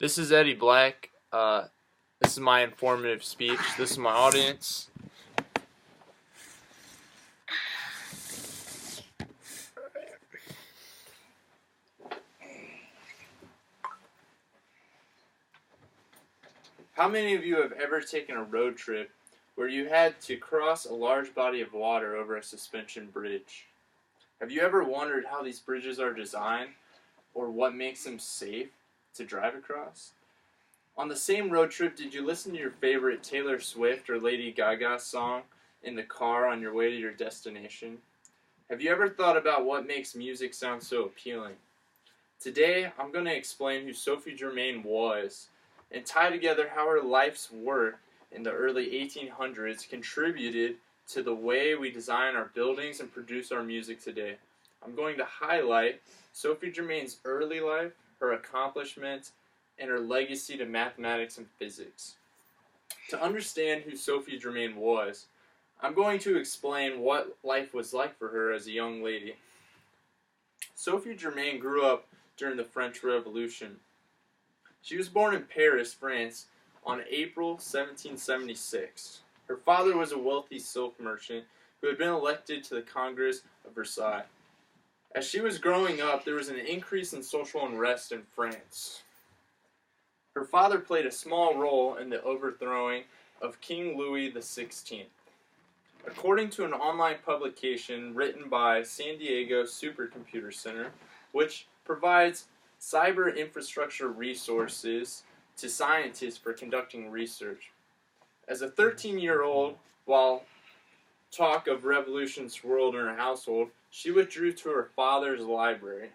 This is Eddie Black. This is my informative speech. This is my audience. How many of you have ever taken a road trip where you had to cross a large body of water over a suspension bridge? Have you ever wondered how these bridges are designed or what makes them safe to drive across? On the same road trip, did you listen to your favorite Taylor Swift or Lady Gaga song in the car on your way to your destination? Have you ever thought about what makes music sound so appealing? Today, I'm going to explain who Sophie Germain was and tie together how her life's work in the early 1800s contributed to the way we design our buildings and produce our music today. I'm going to highlight Sophie Germain's early life, her accomplishments, and her legacy to mathematics and physics. To understand who Sophie Germain was, I'm going to explain what life was like for her as a young lady. Sophie Germain grew up during the French Revolution. She was born in Paris, France, on April 1776. Her father was a wealthy silk merchant who had been elected to the Congress of Versailles. As she was growing up, there was an increase in social unrest in France. Her father played a small role in the overthrowing of King Louis XVI. According to an online publication written by San Diego Supercomputer Center, which provides cyber infrastructure resources to scientists for conducting research. As a 13-year-old, while talk of revolution swirled in her household, she withdrew to her father's library.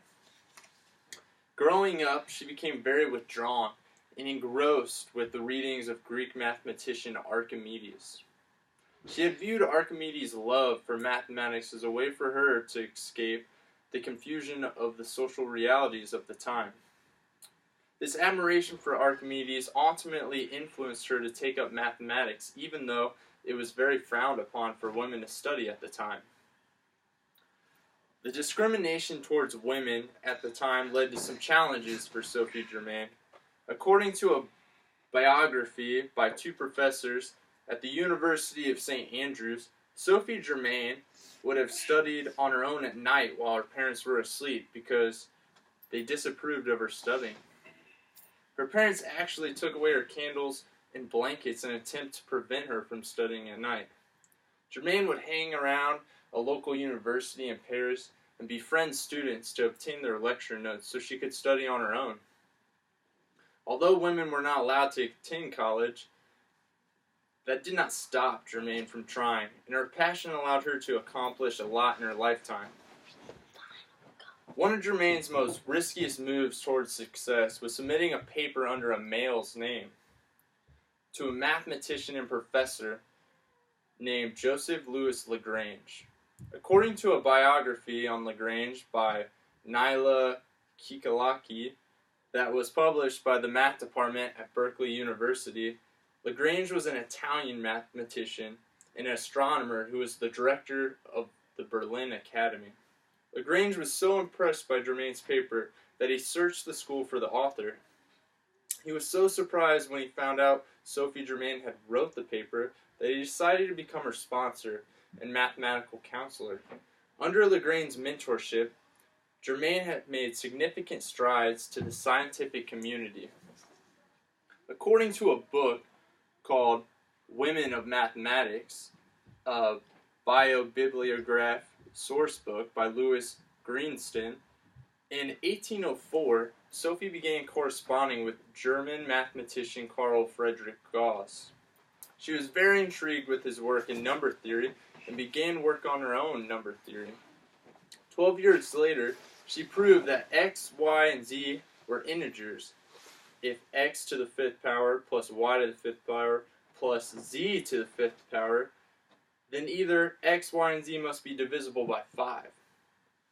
Growing up, she became very withdrawn and engrossed with the readings of Greek mathematician Archimedes. She had viewed Archimedes' love for mathematics as a way for her to escape the confusion of the social realities of the time. This admiration for Archimedes ultimately influenced her to take up mathematics, even though it was very frowned upon for women to study at the time. The discrimination towards women at the time led to some challenges for Sophie Germain. According to a biography by two professors at the University of St. Andrews, Sophie Germain would have studied on her own at night while her parents were asleep because they disapproved of her studying. Her parents actually took away her candles and blankets in an attempt to prevent her from studying at night. Germain would hang around a local university in Paris and befriend students to obtain their lecture notes so she could study on her own. Although women were not allowed to attend college, that did not stop Germain from trying, and her passion allowed her to accomplish a lot in her lifetime. One of Germain's most riskiest moves towards success was submitting a paper under a male's name to a mathematician and professor named Joseph Louis Lagrange. According to a biography on Lagrange by Naila Kikalaki that was published by the math department at Berkeley University, Lagrange was an Italian mathematician and astronomer who was the director of the Berlin Academy. Lagrange was so impressed by Germain's paper that he searched the school for the author. He was so surprised when he found out Sophie Germain had wrote the paper that he decided to become her sponsor and mathematical counselor. Under Lagrange's mentorship, Germain had made significant strides to the scientific community. According to a book called Women of Mathematics, a biobibliograph source book by Louis Greenston, in 1804, Sophie began corresponding with German mathematician Carl Friedrich Gauss. She was very intrigued with his work in number theory and began work on her own number theory. 12 years later, she proved that x, y, and z were integers. If x to the fifth power plus y to the fifth power plus z to the fifth power, then either x, y, and z must be divisible by 5.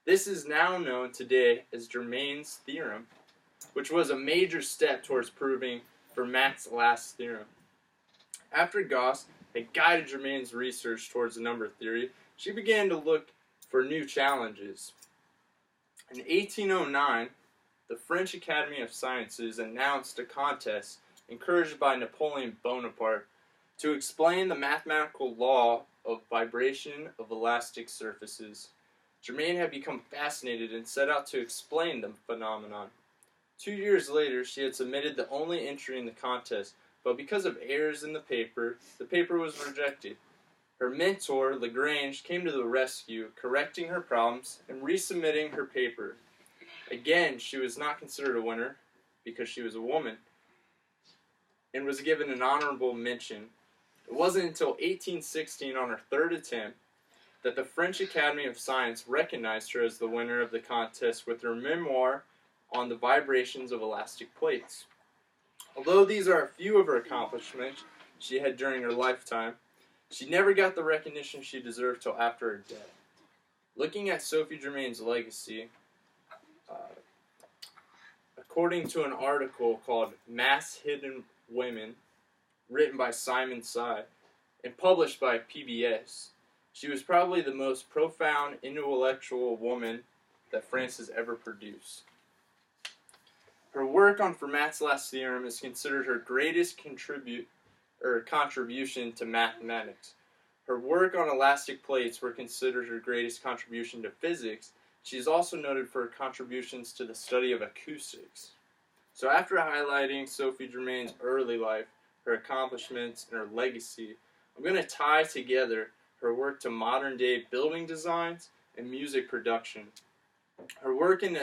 This is now known today as Germain's theorem, which was a major step towards proving Fermat's last theorem. After Gauss had guided Germain's research towards the number theory, she began to look for new challenges. In 1809, the French Academy of Sciences announced a contest encouraged by Napoleon Bonaparte to explain the mathematical law of vibration of elastic surfaces. Germain had become fascinated and set out to explain the phenomenon. 2 years later, she had submitted the only entry in the contest, but because of errors in the paper was rejected. Her mentor, Lagrange, came to the rescue, correcting her problems and resubmitting her paper. Again, she was not considered a winner because she was a woman and was given an honorable mention. It wasn't until 1816, on her third attempt, that the French Academy of Science recognized her as the winner of the contest with her memoir on the vibrations of elastic plates. Although these are a few of her accomplishments she had during her lifetime, she never got the recognition she deserved till after her death. Looking at Sophie Germain's legacy, according to an article called Mass Hidden Women, written by Simon Sy and published by PBS, she was probably the most profound intellectual woman that France has ever produced. Her work on Fermat's last theorem is considered her greatest contribution to mathematics. Her work on elastic plates were considered her greatest contribution to physics. She is also noted for her contributions to the study of acoustics. So after highlighting Sophie Germain's early life, her accomplishments, and her legacy, I'm going to tie together her work to modern-day building designs and music production. Her work in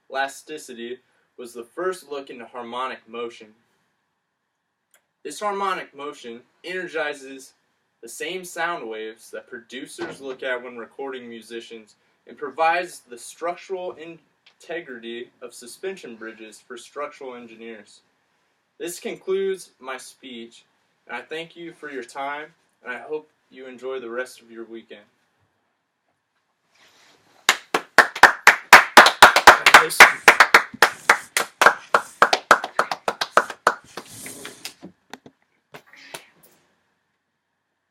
elasticity was the first look into harmonic motion. This harmonic motion energizes the same sound waves that producers look at when recording musicians and provides the structural integrity of suspension bridges for structural engineers. This concludes my speech, and I thank you for your time, and I hope you enjoy the rest of your weekend.